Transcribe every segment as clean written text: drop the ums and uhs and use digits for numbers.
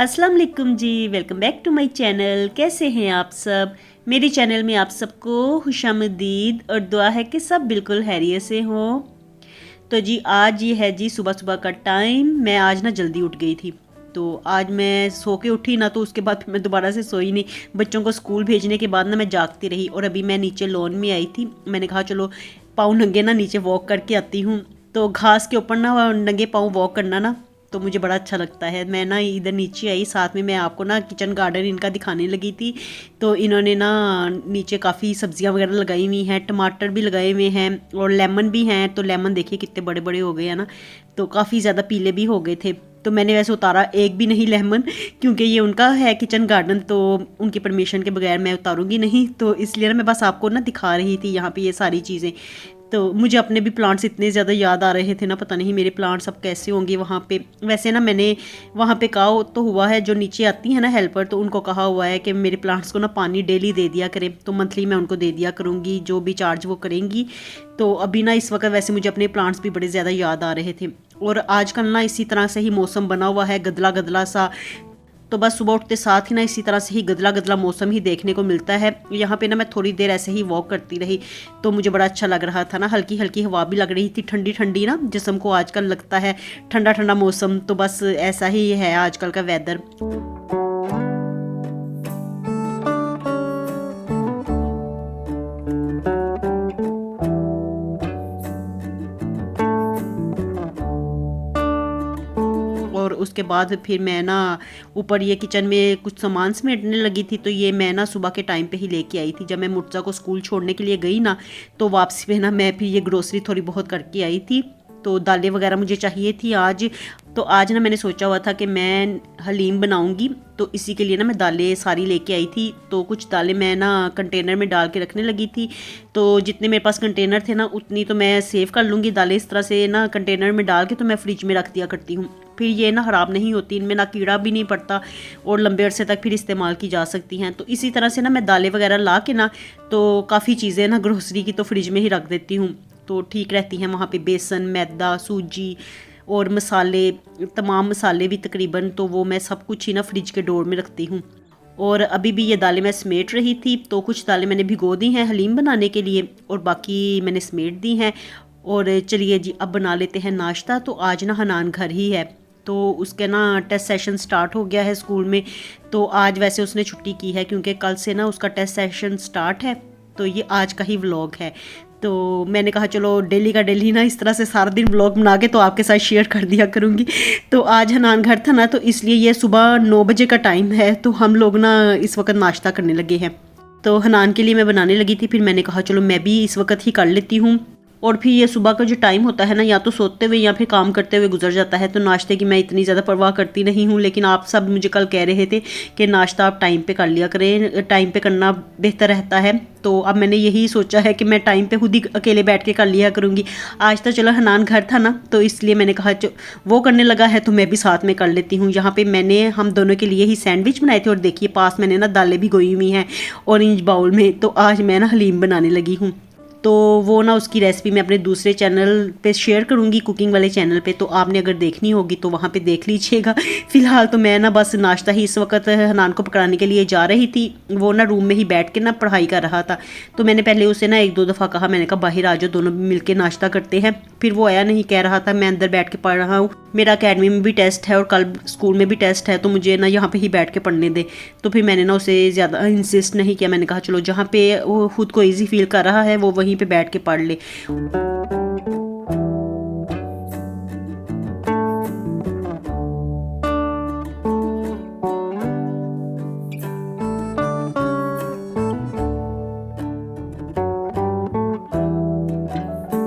अस्सलाम वालेकुम जी। Welcome back to my channel. कैसे हैं आप सब? मेरे चैनल में आप सबको खुशामदीद और दुआ है कि सब बिल्कुल खैरियत से हों। तो जी आज ये है जी सुबह सुबह का टाइम। मैं आज ना जल्दी उठ गई थी, तो आज मैं सो के उठी ना, तो उसके बाद फिर मैं दोबारा से सोई नहीं। बच्चों को स्कूल भेजने के बाद ना मैं जागती रही और अभी मैं नीचे लॉन में आई थी। मैंने कहा चलो पाँव नंगे ना नीचे वॉक करके आती हूँ। तो घास के ऊपर ना नंगे पाँव वॉक करना ना तो मुझे बड़ा अच्छा लगता है। मैं ना इधर नीचे आई, साथ में मैं आपको ना किचन गार्डन इनका दिखाने लगी थी। तो इन्होंने ना नीचे काफ़ी सब्जियां वगैरह लगाई हुई हैं, टमाटर भी लगाए हुए हैं और लेमन भी हैं। तो लेमन देखिए कितने बड़े बड़े हो गए हैं ना, तो काफ़ी ज़्यादा पीले भी हो गए थे। तो मैंने वैसे उतारा एक भी नहीं लेमन, क्योंकि ये उनका है किचन गार्डन, तो उनकी परमिशन के बगैर मैं उतारूंगी नहीं। तो इसलिए ना मैं बस आपको ना दिखा रही थी यहाँ पे ये सारी चीज़ें। तो मुझे अपने भी प्लांट्स इतने ज़्यादा याद आ रहे थे ना, पता नहीं मेरे प्लांट्स अब कैसे होंगे वहाँ पे। वैसे ना मैंने वहाँ पे कहा तो हुआ है, जो नीचे आती है ना हेल्पर, तो उनको कहा हुआ है कि मेरे प्लांट्स को ना पानी डेली दे दिया करें। तो मंथली मैं उनको दे दिया करूँगी, जो भी चार्ज वो करेंगी। तो अभी ना इस वक्त वैसे मुझे अपने प्लांट्स भी बड़े ज़्यादा याद आ रहे थे। और आजकल ना इसी तरह से ही मौसम बना हुआ है, गदला गदला सा। तो बस सुबह उठते साथ ही ना इसी तरह से ही गदला गदला मौसम ही देखने को मिलता है। यहाँ पे ना मैं थोड़ी देर ऐसे ही वॉक करती रही, तो मुझे बड़ा अच्छा लग रहा था ना। हल्की हल्की हवा भी लग रही थी, ठंडी ठंडी ना, जिस्म को आजकल लगता है ठंडा ठंडा मौसम। तो बस ऐसा ही है आजकल का वेदर। और उसके बाद फिर मैं ना ऊपर ये किचन में कुछ सामान समेटने लगी थी। तो ये मैं ना सुबह के टाइम पे ही लेके आई थी। जब मैं मुर्तज़ा को स्कूल छोड़ने के लिए गई ना, तो वापसी पे ना मैं फिर ये ग्रोसरी थोड़ी बहुत करके आई थी। तो दालें वगैरह मुझे चाहिए थी आज। तो आज ना मैंने सोचा हुआ था कि मैं हलीम बनाऊंगी, तो इसी के लिए ना मैं दालें सारी लेके आई थी। तो कुछ दालें मैं ना कंटेनर में डाल के रखने लगी थी। तो जितने मेरे पास कंटेनर थे ना, उतनी तो मैं सेव कर लूँगी दालें। इस तरह से ना कंटेनर में डाल के तो मैं फ्रिज में रख दिया करती हूँ। फिर ये ना ख़राब नहीं होती, इनमें ना कीड़ा भी नहीं पड़ता और लंबे अरसे तक फिर इस्तेमाल की जा सकती हैं। तो इसी तरह से ना मैं दालें वगैरह ला के ना, तो काफ़ी चीज़ें ना ग्रोसरी की तो फ्रिज में ही रख देती हूँ, तो ठीक रहती हैं। वहाँ पे बेसन, मैदा, सूजी और मसाले, तमाम मसाले भी तकरीबन, तो वो मैं सब कुछ ही ना फ्रिज के डोर में रखती हूँ। और अभी भी ये दालें मैं समेट रही थी। तो कुछ दालें मैंने भिगो दी हैं हलीम बनाने के लिए और बाकी मैंने समेट दी हैं। और चलिए जी अब बना लेते हैं नाश्ता। तो आज ना हनान घर ही है, तो उसके ना टेस्ट सेशन स्टार्ट हो गया है स्कूल में। तो आज वैसे उसने छुट्टी की है, क्योंकि कल से ना उसका टेस्ट सेशन स्टार्ट है। तो ये आज का ही व्लॉग है। तो मैंने कहा चलो डेली का डेली ना इस तरह से सारा दिन व्लॉग बना के तो आपके साथ शेयर कर दिया करूँगी। तो आज हनान घर था ना, तो इसलिए ये सुबह 9 बजे का टाइम है। तो हम लोग ना इस वक्त नाश्ता करने लगे हैं। तो हनान के लिए मैं बनाने लगी थी, फिर मैंने कहा चलो मैं भी इस वक्त ही कर लेती हूँ। और फिर ये सुबह का जो टाइम होता है ना, या तो सोते हुए या फिर काम करते हुए गुजर जाता है। तो नाश्ते की मैं इतनी ज़्यादा परवाह करती नहीं हूँ, लेकिन आप सब मुझे कल कह रहे थे कि नाश्ता आप टाइम पे कर लिया करें, टाइम पे करना बेहतर रहता है। तो अब मैंने यही सोचा है कि मैं टाइम पे खुद ही अकेले बैठ के कर लिया करूँगी। आज तो चलो हनान घर था ना, तो इसलिए मैंने कहा वो करने लगा है तो मैं भी साथ में कर लेती हूँ। यहाँ पर मैंने हम दोनों के लिए ही सैंडविच बनाए थे और देखिए पास मैंने ना दालें भी गोई हुई हैं ऑरेंज बाउल में। तो आज मैं ना हलीम बनाने लगी हूँ। तो वो ना उसकी रेसिपी मैं अपने दूसरे चैनल पे शेयर करूँगी, कुकिंग वाले चैनल पे। तो आपने अगर देखनी होगी तो वहाँ पे देख लीजिएगा। फ़िलहाल तो मैं ना बस नाश्ता ही इस वक्त हनान को पकड़ाने के लिए जा रही थी। वो ना रूम में ही बैठ के ना पढ़ाई कर रहा था। तो मैंने पहले उसे ना 1-2 दफ़ा कहा, मैंने कहा बाहर आ जाओ, दोनों मिल के नाश्ता करते हैं। फिर वो आया नहीं, कह रहा था मैं अंदर बैठ के पढ़ रहा हूँ, मेरा अकेडमी में भी टेस्ट है और कल स्कूल में भी टेस्ट है, तो मुझे ना यहाँ पे ही बैठ के पढ़ने दे। तो फिर मैंने ना उसे ज़्यादा इंसिस्ट नहीं किया। मैंने कहा चलो जहाँ पे वो खुद को ईजी फील कर रहा है वो वहीं पे बैठ के पढ़ ले।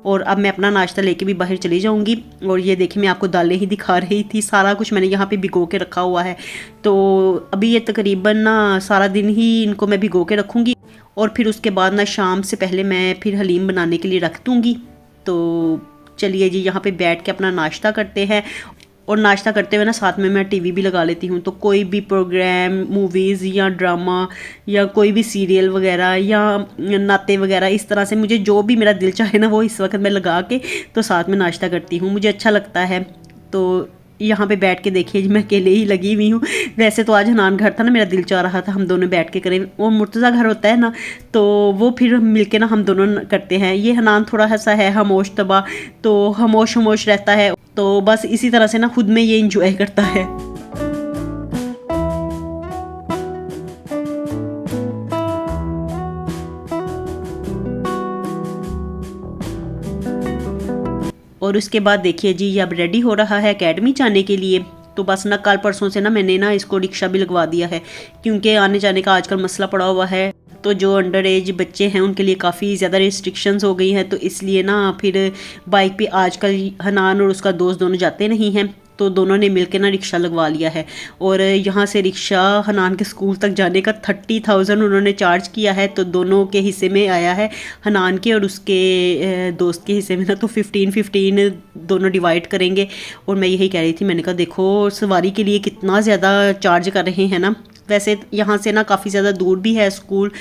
और अब मैं अपना नाश्ता लेके भी बाहर चली जाऊंगी। और ये देखिए मैं आपको दालें ही दिखा रही थी, सारा कुछ मैंने यहाँ पे भिगो के रखा हुआ है। तो अभी ये तकरीबन ना सारा दिन ही इनको मैं भिगो के रखूँगी और फिर उसके बाद ना शाम से पहले मैं फिर हलीम बनाने के लिए रख दूँगी। तो चलिए जी यहाँ पे बैठ के अपना नाश्ता करते हैं। और नाश्ता करते हुए ना साथ में मैं टीवी भी लगा लेती हूँ। तो कोई भी प्रोग्राम, मूवीज़ या ड्रामा या कोई भी सीरियल वगैरह या नाते वगैरह, इस तरह से मुझे जो भी मेरा दिल चाहे ना वो इस वक्त मैं लगा के तो साथ में नाश्ता करती हूँ, मुझे अच्छा लगता है। तो यहाँ पे बैठ के देखिए जी मैं अकेले ही लगी हुई हूँ। वैसे तो आज हनान घर था ना, मेरा दिल चाह रहा था हम दोनों बैठ के करें। वो मुर्तज़ा घर होता है ना, तो वो फिर मिलके ना हम दोनों करते हैं। ये हनान थोड़ा सा है खामोश तबा, तो खामोश खामोश रहता है, तो बस इसी तरह से ना खुद में ये इंजॉय करता है। और उसके बाद देखिए जी अब रेडी हो रहा है एकेडमी जाने के लिए। तो बस ना कल परसों से ना मैंने ना इसको रिक्शा भी लगवा दिया है, क्योंकि आने जाने का आजकल मसला पड़ा हुआ है। तो जो अंडर एज बच्चे हैं उनके लिए काफ़ी ज़्यादा रिस्ट्रिक्शंस हो गई हैं, तो इसलिए ना फिर बाइक पे आजकल हनान और उसका दोस्त दोनों जाते नहीं हैं, तो दोनों ने मिलकर ना रिक्शा लगवा लिया है। और यहाँ से रिक्शा हनान के स्कूल तक जाने का 30,000 उन्होंने चार्ज किया है। तो दोनों के हिस्से में आया है, हनान के और उसके दोस्त के हिस्से में ना तो 15-15 दोनों डिवाइड करेंगे। और मैं यही कह रही थी, मैंने कहा देखो सवारी के लिए कितना ज़्यादा चार्ज कर रहे हैं ना। वैसे यहाँ से ना काफ़ी ज़्यादा दूर भी है स्कूल,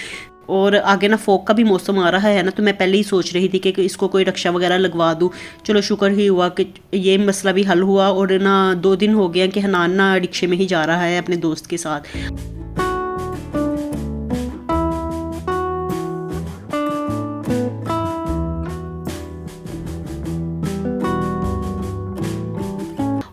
और आगे ना फोक का भी मौसम आ रहा है ना, तो मैं पहले ही सोच रही थी कि इसको कोई रक्षा वगैरह लगवा दूँ। चलो शुक्र ही हुआ कि ये मसला भी हल हुआ। और ना 2 दिन हो गए कि हनान ना रिक्शे में ही जा रहा है अपने दोस्त के साथ।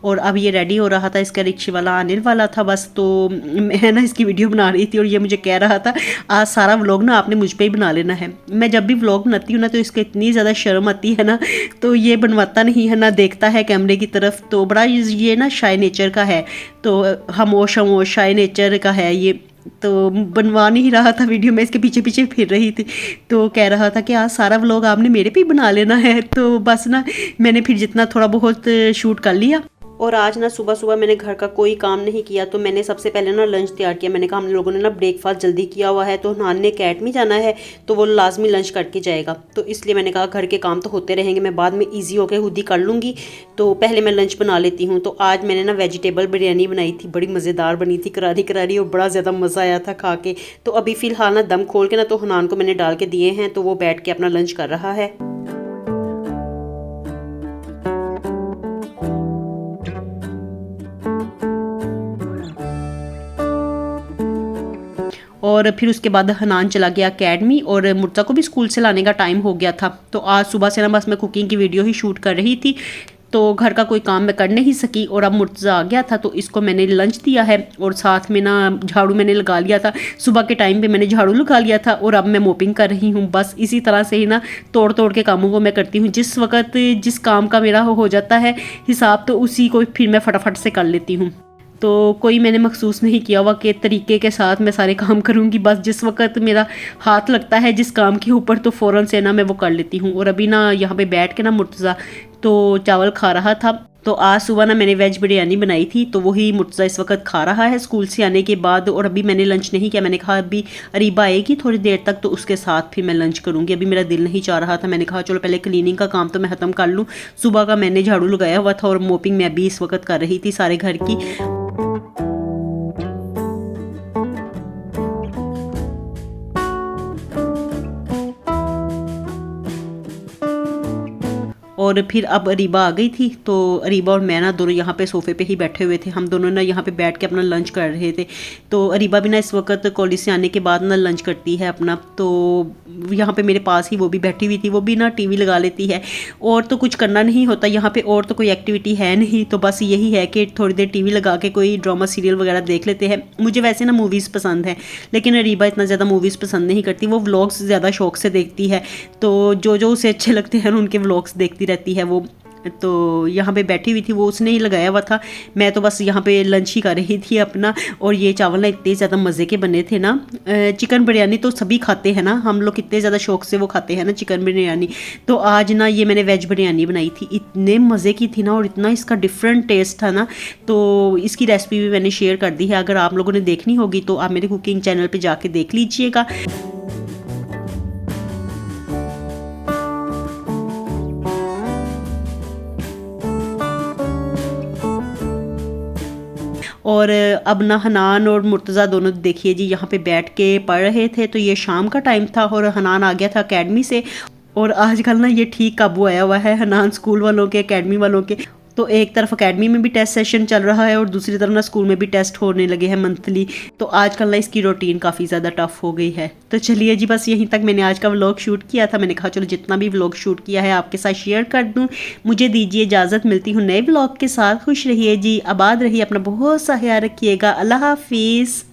और अब ये रेडी हो रहा था, इसका रिक्शे वाला आने वाला था बस। तो मैं ना इसकी वीडियो बना रही थी और ये मुझे कह रहा था आज सारा व्लॉग ना आपने मुझ पे ही बना लेना है। मैं जब भी व्लॉग बनाती हूँ ना तो इसको इतनी ज़्यादा शर्म आती है ना, तो ये बनवाता नहीं है ना, देखता है कैमरे की तरफ। तो बड़ा ये ना शाय नेचर का है, तो खामोश खामोश शाय नेचर का है ये। तो बनवा नहीं रहा था वीडियो, मैं इसके पीछे पीछे फिर रही थी। तो कह रहा था कि आज सारा व्लॉग आपने मेरे पे ही बना लेना है। तो बस ना मैंने फिर जितना थोड़ा बहुत शूट कर लिया। और आज ना सुबह सुबह मैंने घर का कोई काम नहीं किया, तो मैंने सबसे पहले ना लंच तैयार किया। मैंने कहा हम लोगों ने ना ब्रेकफास्ट जल्दी किया हुआ है, तो हनान ने अकेडमी जाना है तो वो लाजमी लंच करके जाएगा। तो इसलिए मैंने कहा घर के काम तो होते रहेंगे, मैं बाद में ईजी होकर खुद ही कर लूँगी, तो पहले मैं लंच बना लेती हूँ। तो आज मैंने ना वेजिटेबल बिरयानी बनाई थी, बड़ी मज़ेदार बनी थी, करारी करारी, और बड़ा ज़्यादा मज़ा आया था खा के। तो अभी फ़िलहाल ना दम खोल के ना तो हनान को मैंने डाल के दिए हैं, तो वो बैठ के अपना लंच कर रहा है। और फिर उसके बाद हनान चला गया अकेडमी, और मुर्तज़ा को भी स्कूल से लाने का टाइम हो गया था। तो आज सुबह से ना बस मैं कुकिंग की वीडियो ही शूट कर रही थी, तो घर का कोई काम मैं कर नहीं सकी। और अब मुर्तज़ा आ गया था तो इसको मैंने लंच दिया है, और साथ में ना झाड़ू मैंने लगा लिया था। सुबह के टाइम पे मैंने झाड़ू लगा लिया था, और अब मैं मोपिंग कर रही हूँ। बस इसी तरह से ही ना तोड़ तोड़ के कामों को मैं करती हूँ। जिस वक्त जिस काम का मेरा हो जाता है हिसाब, तो उसी को फिर मैं फटाफट से कर लेती हूँ। तो कोई मैंने मखसूस नहीं किया हुआ कि तरीके के साथ मैं सारे काम करूँगी। बस जिस वक्त मेरा हाथ लगता है जिस काम के ऊपर, तो फ़ौरन से ना मैं वो कर लेती हूँ। और अभी ना यहाँ पे बैठ के ना मुर्तज़ा तो चावल खा रहा था। तो आज सुबह ना मैंने वेज बिरयानी बनाई थी, तो वही मुर्तज़ा इस वक्त खा रहा है स्कूल से आने के बाद। और अभी मैंने लंच नहीं किया, मैंने कहा अभी अरीबा आएगी थोड़ी देर तक, तो उसके साथ फिर मैं लंच करूँगी। अभी मेरा दिल नहीं चाह रहा था, मैंने कहा चलो पहले क्लीनिंग का काम तो मैं ख़त्म कर लूँ। सुबह का मैंने झाड़ू लगाया हुआ था, और मोपिंग मैं अभी इस वक्त कर रही थी सारे घर की। और फिर अब अरीबा आ गई थी, तो अरीबा और मैं ना दोनों यहाँ पे सोफ़े पे ही बैठे हुए थे। हम दोनों ना यहाँ पे बैठ के अपना लंच कर रहे थे। तो अरीबा भी ना इस वक्त कॉलेज से आने के बाद ना लंच करती है अपना, तो यहाँ पे मेरे पास ही वो भी बैठी हुई थी। वो भी ना टीवी लगा लेती है, और तो कुछ करना नहीं होता यहाँ पे, और तो कोई एक्टिविटी है नहीं। तो बस यही है कि थोड़ी देर टीवी लगा के कोई ड्रामा सीरियल वगैरह देख लेते हैं। मुझे वैसे ना मूवीज़ पसंद है, लेकिन अरीबा इतना ज़्यादा मूवीज़ पसंद नहीं करती, वो व्लॉग्स ज़्यादा शौक से देखती है। तो जो उसे अच्छे लगते हैं उनके व्लॉग्स देखती रहती है वो। तो यहाँ पे बैठी हुई थी, वो उसने ही लगाया हुआ था। मैं तो बस यहाँ पे लंच ही कर रही थी अपना। और ये चावल ना इतने ज़्यादा मज़े के बने थे ना। चिकन बिरयानी तो सभी खाते हैं ना, हम लोग कितने ज़्यादा शौक से वो खाते हैं ना चिकन बिरयानी। तो आज ना ये मैंने वेज बिरयानी बनाई थी, इतने मज़े की थी ना, और इतना इसका डिफरेंट टेस्ट था ना। तो इसकी रेसिपी भी मैंने शेयर कर दी है, अगर आप लोगों ने देखनी होगी तो आप मेरे कुकिंग चैनल पर जाके देख लीजिएगा। और अब ना हनान और मुर्तज़ा दोनों देखिए जी यहाँ पे बैठ के पढ़ रहे थे। तो ये शाम का टाइम था, और हनान आ गया था अकेडमी से। और आजकल ना ये ठीक काबू आया हुआ है हनान स्कूल वालों के, अकेडमी वालों के। तो एक तरफ अकेडमी में भी टेस्ट सेशन चल रहा है और दूसरी तरफ ना स्कूल में भी टेस्ट होने लगे हैं मंथली। तो आजकल ना इसकी रूटीन काफ़ी ज़्यादा टफ हो गई है। तो चलिए जी, बस यहीं तक मैंने आज का व्लॉग शूट किया था। मैंने कहा चलो जितना भी व्लॉग शूट किया है आपके साथ शेयर कर दूँ। मुझे दीजिए इजाज़त, मिलती हूँ नए व्लॉग के साथ। खुश रहिए जी, आबाद रहिए, अपना बहुत सा ख्याल रखिएगा। अल्लाह हाफिज़।